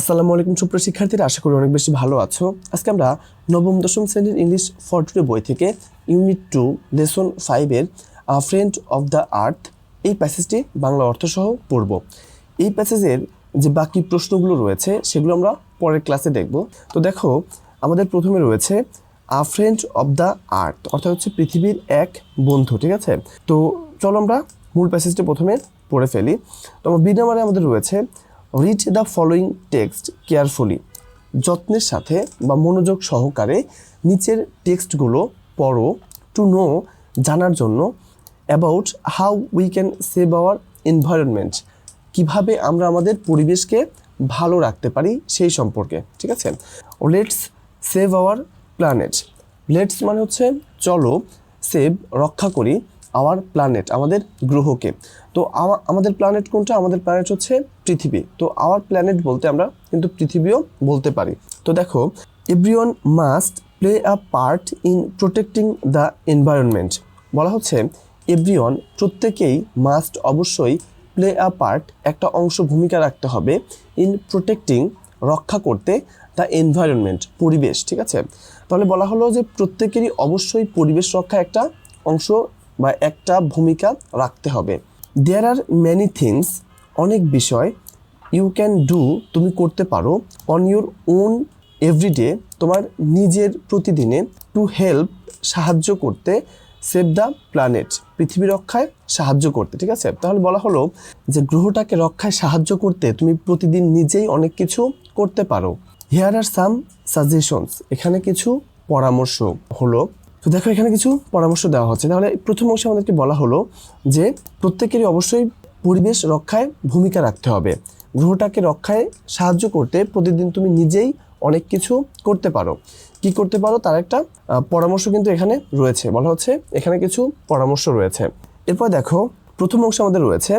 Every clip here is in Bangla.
আসসালামু আলাইকুম সুপ্রিয় শিক্ষার্থীরা, আশা করি অনেক বেশি ভালো আছো। আজকে আমরা নবম দশম শ্রেণীর ইংলিশ ফর টুডে বই থেকে ইউনিট 2 লেসন 5-এর ফ্রেন্ড অফ দ্য আর্থ এই প্যাসেজটি বাংলা অর্থ সহ পড়ব। এই প্যাসেজের যে বাকি প্রশ্নগুলো রয়েছে সেগুলো আমরা পরের ক্লাসে দেখব। তো দেখো, আমাদের প্রথমে রয়েছে ফ্রেন্ড অফ দ্য আর্থ, অর্থাৎ হচ্ছে পৃথিবীর এক বন্ধু। ঠিক আছে, তো চলো আমরা মূল প্যাসেজটি প্রথমে পড়ে ফেলি। তো বি নাম্বারে আমাদের রয়েছে read the following text carefully, যত্নের সাথে বা মনোযোগ সহকারে নিচের টেক্সটগুলো পড়ো টু নো, জানার জন্য, about how we can save our environment, কীভাবে আমরা আমাদের পরিবেশকে ভালো রাখতে পারি সেই সম্পর্কে। ঠিক আছে, let's save our planet, let's মানে হচ্ছে চলো, সেভ রক্ষা করি, আওয়ার প্ল্যানেট আমাদের গ্রহকে। তো আমাদের প্ল্যানেট কোনটা? আমাদের প্ল্যানেট হচ্ছে পৃথিবী। তো আওয়ার প্ল্যানেট বলতে আমরা কিন্তু পৃথিবীও বলতে পারি। তো দেখো, everyone must play a part in protecting the environment, বলা হচ্ছে এভরিওয়ান প্রত্যেকেই, মাস্ট অবশ্যই, প্লে আ পার্ট একটা অংশ, ভূমিকা রাখতে হবে, ইন প্রোটেক্টিং রক্ষা করতে, দ্য এনভায়রনমেন্ট পরিবেশ। ঠিক আছে, তাহলে বলা হলো যে প্রত্যেকেরই অবশ্যই পরিবেশ রক্ষা একটা অংশ বা একটা ভূমিকা রাখতে হবে। দেয়ার আর ম্যানি থিংস, অনেক বিষয়, ইউ ক্যান ডু তুমি করতে পারো, অন ইউর ওন এভরিডে তোমার নিজের প্রতিদিনে, টু হেল্প সাহায্য করতে, সেভ দ্য প্ল্যানেট পৃথিবী রক্ষায় সাহায্য করতে। ঠিক আছে, তাহলে বলা হলো যে গ্রহটাকে রক্ষায় সাহায্য করতে তুমি প্রতিদিন নিজেই অনেক কিছু করতে পারো। হিয়ার আর সাম সাজেশনস, এখানে কিছু পরামর্শ হলো। তো দেখো, এখানে কিছু পরামর্শ দেওয়া হচ্ছে। তাহলে প্রথম অংশে আমাদেরকে বলা হলো যে প্রত্যেকেরই অবশ্যই পরিবেশ রক্ষায় ভূমিকা রাখতে হবে, গ্রহটাকে রক্ষায় সাহায্য করতে প্রতিদিন তুমি নিজেই অনেক কিছু করতে পারো। কি করতে পারো তার একটা পরামর্শ কিন্তু এখানে রয়েছে, বলা হচ্ছে এখানে কিছু পরামর্শ রয়েছে। এরপর দেখো, প্রথম অংশে আমাদের রয়েছে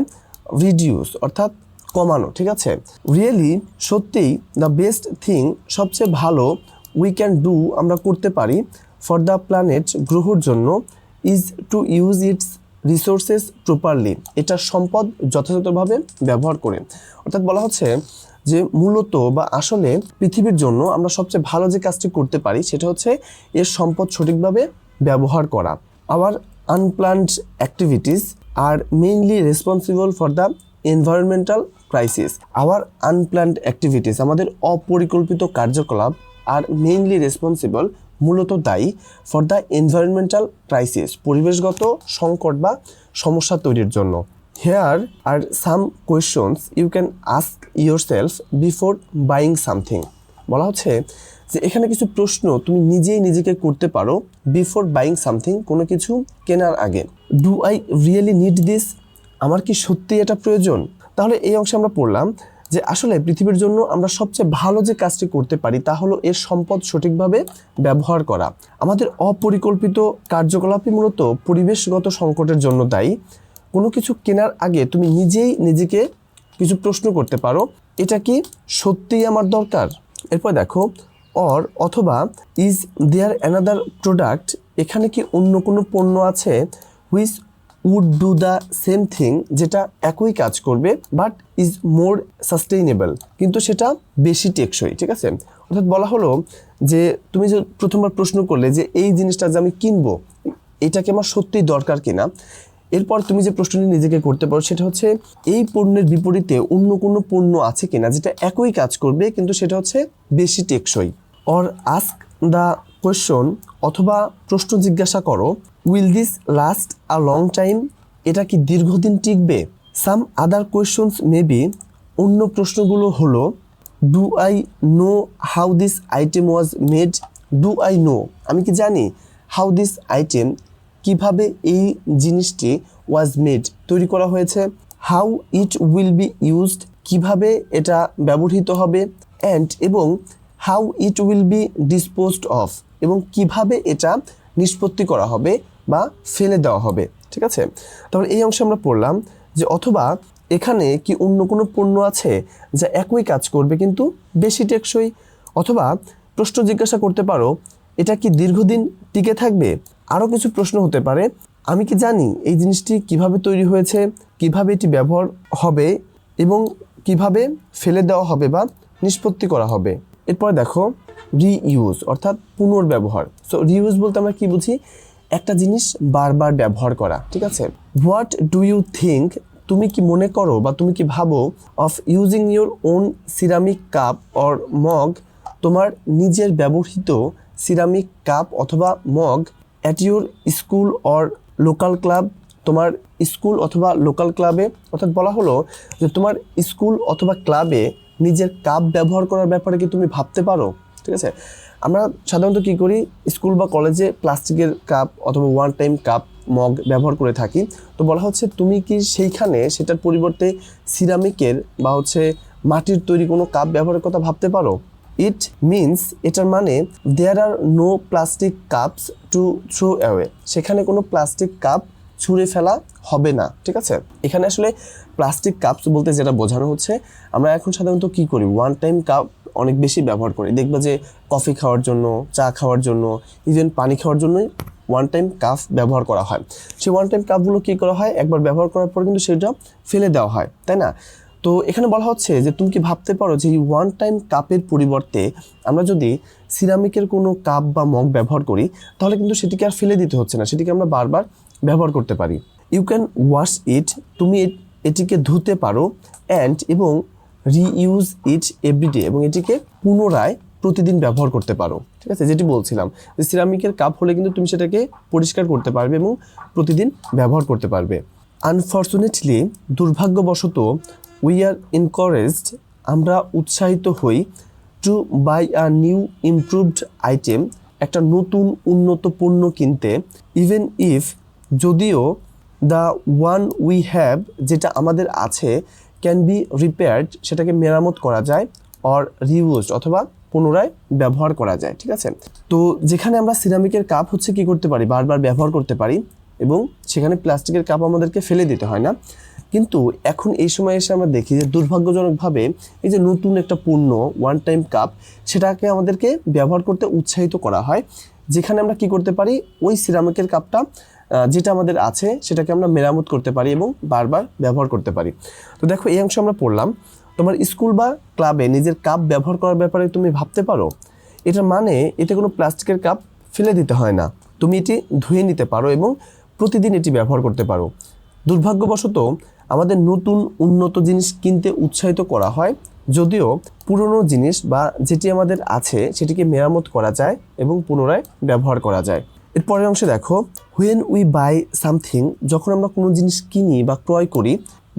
রিডিউস, অর্থাৎ কমানো। ঠিক আছে, রিয়েলি সত্যিই, দ্য বেস্ট থিং সবচেয়ে ভালো, উই ক্যান ডু আমরা করতে পারি, ফর দ্য প্ল্যানেট গ্রহর জন্য, is to use it's resources properly এটার সম্পদ যথাযথভাবে ব্যবহার করে। অর্থাৎ বলা হচ্ছে যে মূলত বা আসলে পৃথিবীর জন্য আমরা সবচেয়ে ভালো যে কাজটি করতে পারি সেটা হচ্ছে এর সম্পদ সঠিকভাবে ব্যবহার করা। Our unplanned activities are mainly responsible for the environmental crisis. Our unplanned activities আমাদের অপরিকল্পিত কার্যকলাপ, আর মেইনলি রেসপন্সিবল মূলত দায়ী, ফর দ্য এনভায়রনমেন্টাল ক্রাইসিস পরিবেশগত সংকট বা সমস্যা তৈরির জন্য। Here are some questions you can ask yourself before buying something, বলা হচ্ছে যে এখানে কিছু প্রশ্ন তুমি নিজেই নিজেকে করতে পারো, বিফোর বাইং সামথিং কোনো কিছু কেনার আগে। Do I really need this, আমার কি সত্যিই এটা প্রয়োজন? তাহলে এই অংশে আমরা পড়লাম যে আসলে পৃথিবীর জন্য আমরা সবচেয়ে ভালো যে কাজটি করতে পারি তা হলো এর সম্পদ সঠিকভাবে ব্যবহার করা। আমাদের অপরিকল্পিত কার্যকলাপই মূলত পরিবেশগত সংকটের জন্য দায়ী। কোনো কিছু কেনার আগে তুমি নিজেই নিজেকে কিছু প্রশ্ন করতে পারো, এটা কি সত্যিই আমার দরকার? এরপর দেখো, অর অথবা, ইজ দেয়ার অ্যানাদার প্রোডাক্ট, এখানে কি অন্য কোনো পণ্য আছে, which would do the same thing, যেটা একই কাজ করবে, বাট ইজ মোর সাস্টেইনেবল, কিন্তু সেটা বেশি টেকসই। ঠিক আছে, অর্থাৎ বলা হলো যে তুমি যে প্রথমবার প্রশ্ন করলে যে এই জিনিসটা যে আমি কিনবো এটা কি আমার সত্যিই দরকার কিনা, এরপর তুমি যে প্রশ্নটি নিজেকে করতে পারো সেটা হচ্ছে এই পণ্যের বিপরীতে অন্য কোনো পণ্য আছে কিনা যেটা একই কাজ করবে কিন্তু সেটা হচ্ছে বেশি টেকসই। অর আস্ক দ্য কোয়েশ্চন, অথবা প্রশ্ন জিজ্ঞাসা করো, will this last a long time, এটা কি দীর্ঘদিন টিকবে? সাম আদার কোয়েশ্চনস মেবি, অন্য প্রশ্নগুলো হলো, do I know how this item was made, do I know আমি কি জানি, হাউ দিস আইটেম কিভাবে এই জিনিসটি, ওয়াজ মেড তৈরি করা হয়েছে, how it will be used কিভাবে এটা ব্যবহৃত হবে, অ্যান্ড এবং how it will be disposed of এবং কিভাবে এটা নিষ্পত্তি করা হবে বা ফেলে দেওয়া হবে। ঠিক আছে, তাহলে এই অংশে আমরা পড়লাম যে অথবা এখানে কি অন্য কোনো পণ্য আছে যা একই কাজ করবে কিন্তু বেশি টেকসই, অথবা প্রশ্ন জিজ্ঞাসা করতে পারো এটা কি দীর্ঘদিন টিকে থাকবে। আরও কিছু প্রশ্ন হতে পারে, আমি কি জানি এই জিনিসটি কিভাবে তৈরি হয়েছে, কিভাবে এটি ব্যবহার হবে এবং কিভাবে ফেলে দেওয়া হবে বা নিষ্পত্তি করা হবে। এরপরে দেখো রিইউজ অর্থাৎ পুনর্ব্যবহার। সো রিইউজ বলতে আমরা কি বুঝি? একটা জিনিস বারবার ব্যবহার করা, ঠিক আছে? হোয়াট ডু ইউ থিঙ্ক, তুমি কি মনে করো বা তুমি কি ভাবো, of using your own ceramic cup or mug, তোমার নিজের ব্যবহৃত সিরামিক কাপ অথবা mug at your school or local club, তোমার স্কুল অথবা লোকাল ক্লাবে। অর্থাৎ বলা হলো যে তোমার স্কুল অথবা ক্লাবে নিজের কাপ ব্যবহার করার ব্যাপারে কি তুমি ভাবতে পারো, ঠিক আছে? আমরা সাধারণত কী করি, স্কুল বা কলেজে প্লাস্টিকের কাপ অথবা ওয়ান টাইম কাপ মগ ব্যবহার করে থাকি। তো বলা হচ্ছে তুমি কি সেইখানে সেটার পরিবর্তে সিরামিকের বা মাটির তৈরি কোনো কাপ ব্যবহারের কথা ভাবতে পারো? ইট মিনস, এটার মানে there are no plastic cups to throw away, সেখানে কোনো প্লাস্টিক কাপ ছুঁড়ে ফেলা হবে না, ঠিক আছে? এখানে আসলে প্লাস্টিক কাপস বলতে যেটা বোঝানো হচ্ছে, আমরা এখন সাধারণত কী করি, ওয়ান টাইম কাপ অনেক বেশি ব্যবহার করি। দেখবা যে কফি খাওয়ার জন্য, চা খাওয়ার জন্য, ইভেন পানি খাওয়ার জন্যই ওয়ান টাইম কাপ ব্যবহার করা হয়। সেই ওয়ান টাইম কাপগুলো কী করা হয়, একবার ব্যবহার করার পর কিন্তু সেটা ফেলে দেওয়া হয়, তাই না? তো এখানে বলা হচ্ছে যে তুমি কি ভাবতে পারো যে এই ওয়ান টাইম কাপের পরিবর্তে আমরা যদি সিরামিকের কোনো কাপ বা মগ ব্যবহার করি, তাহলে কিন্তু সেটিকে আর ফেলে দিতে হচ্ছে না, সেটিকে আমরা বারবার ব্যবহার করতে পারি। ইউ ক্যান ওয়াশ ইট, তুমি এটিকে ধুতে পারো, অ্যান্ড এবং রিইউজ ইট এভরিডে, এবং এটিকে পুনরায় প্রতিদিন ব্যবহার করতে পারো, ঠিক আছে? যেটি বলছিলাম যে সিরামিকের কাপ হলে কিন্তু তুমি সেটাকে পরিষ্কার করতে পারবে এবং প্রতিদিন ব্যবহার করতে পারবে। আনফর্চুনেটলি, দুর্ভাগ্যবশত, উই আর এনকারেজড, আমরা উৎসাহিত হই, to buy a new improved item, একটা নতুন উন্নত পণ্য কিনতে, ইভেন ইফ, যদিও, দ্য ওয়ান উই হ্যাভ, যেটা আমাদের আছে, ক্যান বি রিপেয়ার্ড, সেটাকে মেরামত করা যায়, অর রিউজড, অথবা পুনরায় ব্যবহার করা যায়, ঠিক আছে? তো যেখানে আমরা সিরামিকের কাপ কি করতে পারি, বারবার ব্যবহার করতে পারি, এবং সেখানে প্লাস্টিকের কাপ আমাদেরকে ফেলে দিতে হয় না। কিন্তু এখন এই সময় এসে আমরা দেখি যে দুর্ভাগ্যজনকভাবে এই যে নতুন একটা পণ্য ওয়ান টাইম কাপ, সেটাকে আমাদেরকে ব্যবহার করতে উৎসাহিত করা হয়, যেখানে আমরা কি করতে পারি, ওই সিরামিকের কাপটা যেটা আমাদের আছে সেটাকে আমরা মেরামত করতে পারি এবং বারবার ব্যবহার করতে পারি। তো দেখো এই অংশ আমরা পড়লাম, তোমার স্কুল বা ক্লাবে নিজের কাপ ব্যবহার করার ব্যাপারে তুমি ভাবতে পারো। এটার মানে এতে কোনো প্লাস্টিকের কাপ ফেলে দিতে হয় না, তুমি এটি ধুয়ে নিতে পারো এবং প্রতিদিন এটি ব্যবহার করতে পারো। দুর্ভাগ্যবশত আমাদের নতুন উন্নত জিনিস কিনতে উৎসাহিত করা হয়, যদিও পুরনো জিনিস বা যেটি আমাদের আছে সেটিকে মেরামত করা যায় এবং পুনরায় ব্যবহার করা যায়। এর পরের অংশে দেখো, হোয়েন উই বাই সামথিং, যখন আমরা কোনো জিনিস কিনি বা ক্রয় করি,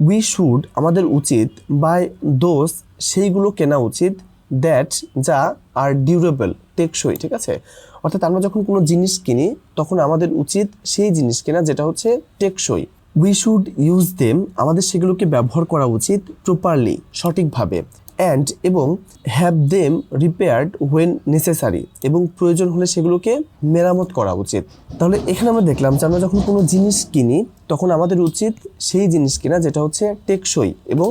উই শুড, আমাদের উচিত, বাই দোজ, সেইগুলো কেনা উচিত, দ্যাট, যা আর ডিউরেবল, টেকসই, ঠিক আছে? অর্থাৎ আমরা যখন কোনো জিনিস কিনি তখন আমাদের উচিত সেই জিনিস কেনা যেটা টেকসই। উই শুড ইউজ দেম, আমাদের সেগুলোকে ব্যবহার করা উচিত, প্রপারলি, সঠিকভাবে, অ্যান্ড, এবং have them repaired when necessary, এবং প্রয়োজন হলে সেগুলোকে মেরামত করা উচিত। তাহলে এখানে আমরা দেখলাম যে আমরা যখন কোনো জিনিস কিনি তখন আমাদের উচিত সেই জিনিস কেনা যেটা টেকসই, এবং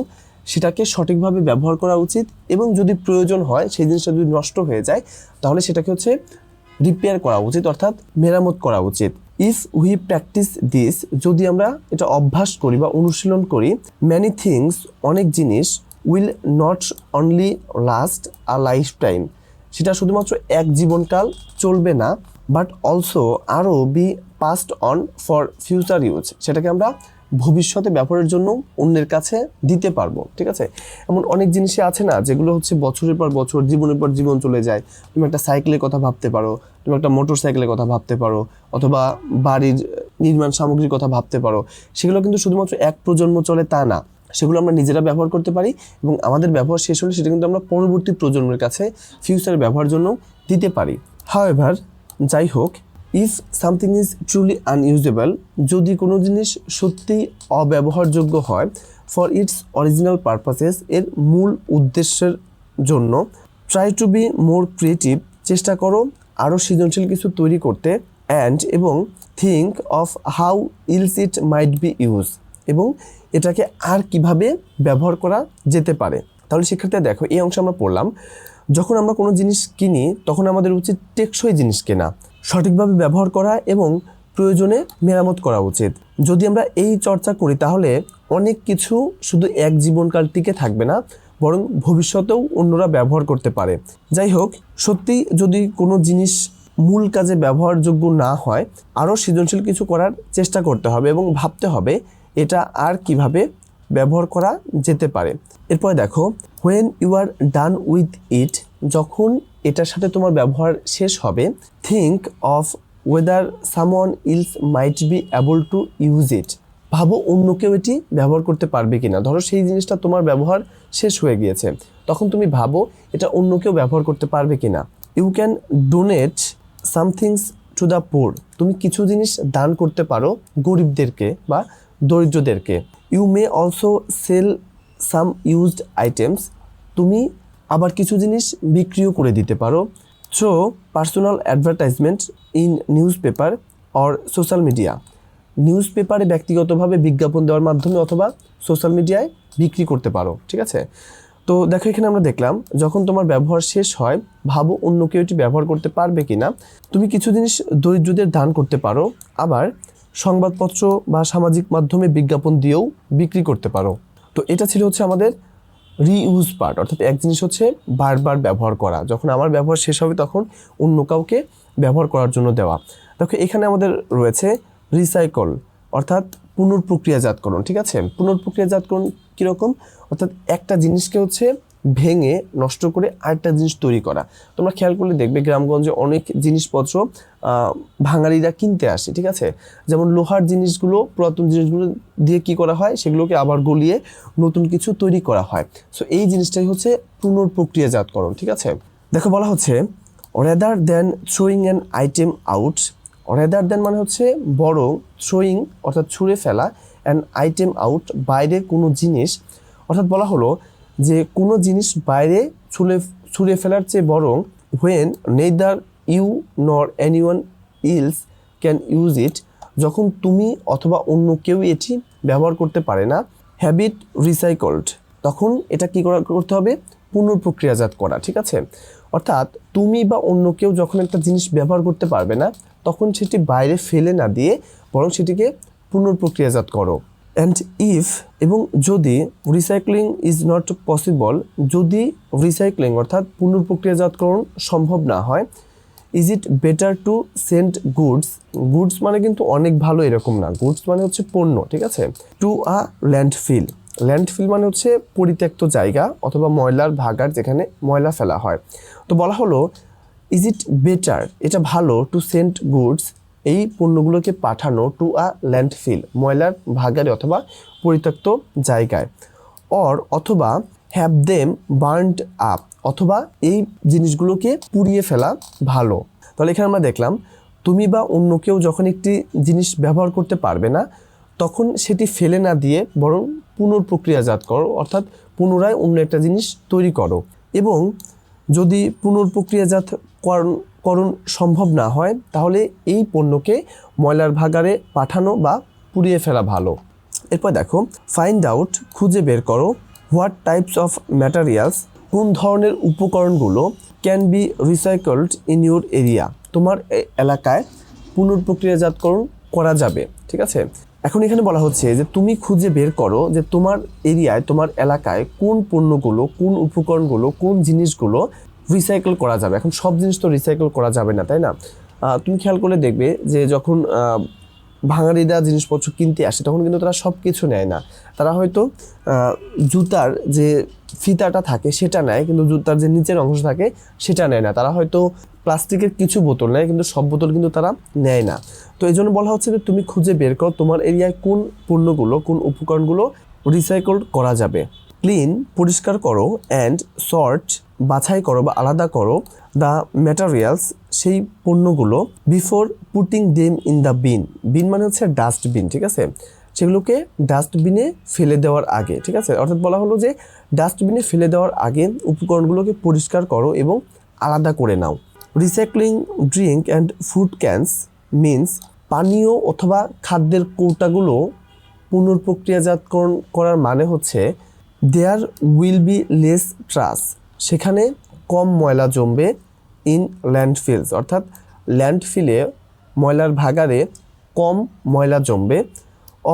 সেটাকে সঠিকভাবে ব্যবহার করা উচিত, এবং যদি প্রয়োজন হয় সেই জিনিসটা যদি নষ্ট হয়ে যায় তাহলে সেটাকে রিপেয়ার করা উচিত, অর্থাৎ মেরামত করা উচিত। ইফ উই প্র্যাকটিস দিস, যদি আমরা এটা অভ্যাস করি বা অনুশীলন করি, ম্যানি থিংস, অনেক জিনিস, will not only last a lifetime, সেটা শুধুমাত্র এক জীবনকাল চলবে না, বাট অলসো, আরও, be passed on for future use, সেটাকে আমরা ভবিষ্যতে ব্যবহারের জন্য অন্যের কাছে দিতে পারবো, ঠিক আছে? এমন অনেক জিনিসই আছে না যেগুলো বছরের পর বছর, জীবনের পর জীবন চলে যায়। তুমি একটা সাইকেলের কথা ভাবতে পারো, তুমি একটা মোটর সাইকেলের কথা ভাবতে পারো, অথবা বাড়ির নির্মাণ সামগ্রীর কথা ভাবতে পারো। সেগুলো কিন্তু শুধুমাত্র এক প্রজন্ম চলে তা না, সেগুলো আমরা নিজেরা ব্যবহার করতে পারি, এবং আমাদের ব্যবহার শেষ হলে সেটা কিন্তু আমরা পরবর্তী প্রজন্মের কাছে ফিউচারে ব্যবহার জন্য দিতে পারি। হাউএভার, যাই হোক, if something is truly unusable, যদি কোনো জিনিস সত্যিই অব্যবহারযোগ্য হয়, ফর ইটস অরিজিনাল পারপাসেস, এর মূল উদ্দেশ্যের জন্য, try to be more creative, চেষ্টা করো আরও সৃজনশীল কিছু তৈরি করতে, অ্যান্ড, এবং think of how else it might be use, এবং এটাকে আর কিভাবে ব্যবহার করা যেতে পারে। তাহলে শিক্ষার্থীরা দেখো এই অংশ আমরা পড়লাম, যখন আমরা কোনো জিনিস কিনি তখন আমাদের উচিত টেকসই জিনিস কেনা, সঠিকভাবে ব্যবহার করা এবং প্রয়োজনে মেরামত করা উচিত। যদি আমরা এই চর্চা করি তাহলে অনেক কিছু শুধু এক জীবনকাল টিকে থাকবে না, বরং ভবিষ্যতেও অন্যরা ব্যবহার করতে পারে। যাই হোক, সত্যি যদি কোনো জিনিস মূল কাজে ব্যবহারযোগ্য না হয়, আরও সৃজনশীল কিছু করার চেষ্টা করতে হবে এবং ভাবতে হবে এটা আর কিভাবে ব্যবহার করা যেতে পারে। এরপরে দেখো, when you are done with it, যখন এটার সাথে তোমার ব্যবহার শেষ হবে, think of whether someone else might be able to use it, ভাবো অন্য কেউ এটি ব্যবহার করতে পারবে কিনা। ধরো সেই জিনিসটা তোমার ব্যবহার শেষ হয়ে গিয়েছে, তখন তুমি ভাবো এটা অন্য কেউ ব্যবহার করতে পারবে কিনা। You can donate somethings to the poor, তুমি কিছু জিনিস দান করতে পারো গরিবদেরকে বা দরিদ্রদেরকে। You may also sell some used items, তুমি আবার কিছু জিনিস বিক্রিও করে দিতে পারো। Through personal advertisement in news paper or social media, news পেপারে ব্যক্তিগতভাবে বিজ্ঞাপন দেওয়ার মাধ্যমে অথবা সোশ্যাল মিডিয়ায় বিক্রি করতে পারো। ঠিক আছে, তো দেখো এখানে আমরা দেখলাম যখন তোমার ব্যবহার শেষ হয়, ভাবো অন্য কেউ এটি ব্যবহার করতে পারবে কিনা। তুমি কিছু জিনিস দরিদ্রদের দান করতে পারো, আবার সংবাদপত্র বা সামাজিক মাধ্যমে বিজ্ঞাপন দিয়েও বিক্রি করতে পারো। তো এটা ছিল হচ্ছে আমাদের রিইউজ পার্ট, অর্থাৎ এক জিনিস হচ্ছে বারবার ব্যবহার করা, যখন আমার ব্যবহার শেষ হবে তখন অন্য কাউকে ব্যবহার করার জন্য দেওয়া। দেখো এখানে আমাদের রয়েছে রিসাইকল, অর্থাৎ পুনর্প্রক্রিয়াজাতকরণ। ঠিক আছে, পুনর্প্রক্রিয়াজাতকরণ কীরকম, অর্থাৎ একটা জিনিসকে হচ্ছে ভেঙে নষ্ট করে আরেকটা জিনিস তৈরি করা। তোমরা খেয়াল করলে দেখবে গ্রামগঞ্জে অনেক জিনিসপত্র ভাঙাড়িরা কিনতে আসে। ঠিক আছে, যেমন লোহার জিনিসগুলো, পুরাতন জিনিসগুলো দিয়ে কি করা হয়, সেগুলোকে আবার গলিয়ে নতুন কিছু তৈরি করা হয়। সো এই জিনিসটাই হচ্ছে পুনর্প্রক্রিয়াজাতকরণ। ঠিক আছে, দেখো বলা হচ্ছে rather than throwing an item out, rather than মানে হচ্ছে বরং, থ্রোয়িং অর্থাৎ ছুঁড়ে ফেলা, অ্যান আইটেম আউট বাইরে কোনো জিনিস, অর্থাৎ বলা হলো যে কোনো জিনিস বাইরে ছুঁড়ে ফেলার চেয়ে বরং when neither you nor anyone else can use it, যখন তুমি অথবা অন্য কেউ এটি ব্যবহার করতে পারে না, হ্যাবিট রিসাইকলড, তখন এটা কি করতে হবে, পুনর্প্রক্রিয়াজাত করা। ঠিক আছে, অর্থাৎ তুমি বা অন্য কেউ যখন একটা জিনিস ব্যবহার করতে পারবে না, তখন সেটি বাইরে ফেলে না দিয়ে বরং সেটিকে পুনর্প্রক্রিয়াজাত করো। অ্যান্ড ইফ, এবং যদি রিসাইক্লিং ইজ নট পসিবল, যদি রিসাইক্লিং অর্থাৎ পুনর্প্রক্রিয়াজাতকরণ সম্ভব না হয়, is it better to send goods, goods মানে কিন্তু অনেক ভালো এরকম না, গুডস মানে হচ্ছে পণ্য। ঠিক আছে, টু আ ল্যান্ডফিল, ল্যান্ডফিল মানে হচ্ছে পরিত্যক্ত জায়গা অথবা ময়লার ভাগাড় যেখানে ময়লা ফেলা হয়। তো বলা হলো ইজ ইট বেটার, এটা ভালো, টু সেন্ড গুডস এই পণ্যগুলোকে পাঠানো, টু আ ল্যান্ডফিল ময়লার ভাগাড়ে অথবা পরিত্যক্ত জায়গায়, অথবা হ্যাভ দেম বার্নড আপ, অথবা এই জিনিসগুলোকে পুড়িয়ে ফেলা ভালো। তাহলে এখানে আমরা দেখলাম তুমি বা অন্য কেউ যখন একটি জিনিস ব্যবহার করতে পারবে না, তখন সেটি ফেলে না দিয়ে বরং পুনর্প্রক্রিয়াজাত করো, অর্থাৎ পুনরায় অন্য একটা জিনিস তৈরি করো। এবং যদি পুনর্প্রক্রিয়াজাতকরণ সম্ভব না হয়, তাহলে এই পণ্যকে ময়লার ভাগাড়ে পাঠানো বা পুড়িয়ে ফেলা ভালো। এরপর দেখো, ফাইন্ড আউট, খুঁজে বের করো, হোয়াট টাইপস অফ ম্যাটেরিয়ালস, কোন ধরনের উপকরণগুলো can be recycled in your area, তোমার এলাকায় পুনর্প্রক্রিয়াজাতকরণ করা যাবে। ঠিক আছে, এখন এখানে বলা হচ্ছে যে তুমি খুঁজে বের করো যে তোমার এরিয়ায়, তোমার এলাকায় কোন পণ্যগুলো, কোন উপকরণগুলো, কোন জিনিসগুলো রিসাইকেল করা যাবে। এখন সব জিনিস তো রিসাইকেল করা যাবে না, তাই না? তুমি খেয়াল করলে দেখবে যে যখন ভাঙাড়িরা জিনিসপত্র কিনতে আসে তখন কিন্তু তারা সব কিছু নেয় না। তারা হয়তো জুতার যে ফিতাটা থাকে সেটা নেয়, কিন্তু জুতার যে নিচের অংশ থাকে সেটা নেয় না। তারা হয়তো প্লাস্টিকের কিছু বোতল নেয়, কিন্তু সব বোতল কিন্তু তারা নেয় না। তো এই জন্য বলা হচ্ছে যে তুমি খুঁজে বের করো তোমার এরিয়ায় কোন পণ্যগুলো, কোন উপকরণগুলো রিসাইকেল করা যাবে। ক্লিন, পরিষ্কার করো, অ্যান্ড সর্ট, বাছাই করো বা আলাদা করো, দ্য ম্যাটেরিয়ালস, সেই পণ্যগুলো, before putting them in the bin, bin মানে হচ্ছে ডাস্টবিন। ঠিক আছে, সেগুলোকে ডাস্টবিনে ফেলে দেওয়ার আগে। ঠিক আছে, অর্থাৎ বলা হলো যে ডাস্টবিনে ফেলে দেওয়ার আগে উপকরণগুলোকে পরিষ্কার করো এবং আলাদা করে নাও। Recycling drink and food cans means, পানীয় অথবা খাদ্যের কৌটাগুলো পুনর্প্রক্রিয়াজাতকরণ করার মানে হচ্ছে there will be less trash, সেখানে কম ময়লা জমবে, ইন ল্যান্ডফিলস, অর্থাৎ ল্যান্ডফিলে ময়লার ভাগাড়ে কম ময়লা জমবে,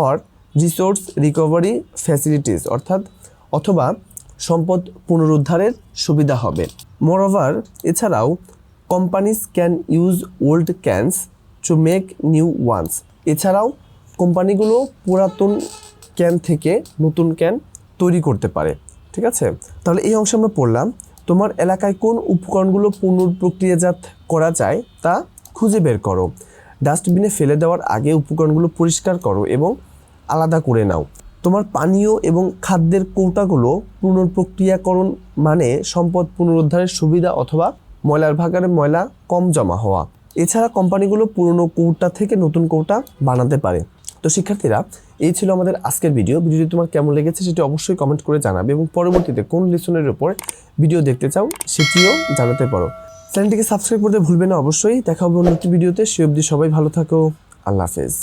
অর রিসোর্স রিকভারি ফ্যাসিলিটিস, অর্থাৎ অথবা সম্পদ পুনরুদ্ধারের সুবিধা হবে। মোরওভার, এছাড়াও companies can use old cans to make new ones. এছাড়াও কোম্পানিগুলো পুরাতন ক্যান থেকে নতুন ক্যান তৈরি করতে পারে। ঠিক আছে, তাহলে এই অংশে আমরা পড়লাম তোমার এলাকায় কোন উপকরণগুলো পুনঃপ্রক্রিয়াজাত করা যায় তা খুঁজে বের করো। ডাস্টবিনে ফেলে দেওয়ার আগে উপকরণগুলো পরিষ্কার করো এবং আলাদা করে নাও। তোমার পানীয় এবং খাদ্যের কৌটাগুলো পুনঃপ্রক্রিয়াকরণ মানে সম্পদ পুনরুদ্ধারের সুবিধা অথবা ময়লার ভাগাড়ে ময়লা কম জমা হওয়া। এছাড়া কোম্পানিগুলো পুরনো কৌটা থেকে নতুন কৌটা বানাতে পারে। তো শিক্ষার্থীরা, এই ছিল আমাদের আজকের ভিডিওটি তোমার কেমন লেগেছে সেটি অবশ্যই কমেন্ট করে জানাবে এবং পরবর্তীতে কোন লেসনের উপর ভিডিও দেখতে চাও সেটিও জানাতে পারো। চ্যানেলটিকে সাবস্ক্রাইব করতে ভুলবে না অবশ্যই। দেখা হবে অন্য একটি ভিডিওতে। সে অবধি সবাই ভালো থাকো। আল্লাহ হাফেজ।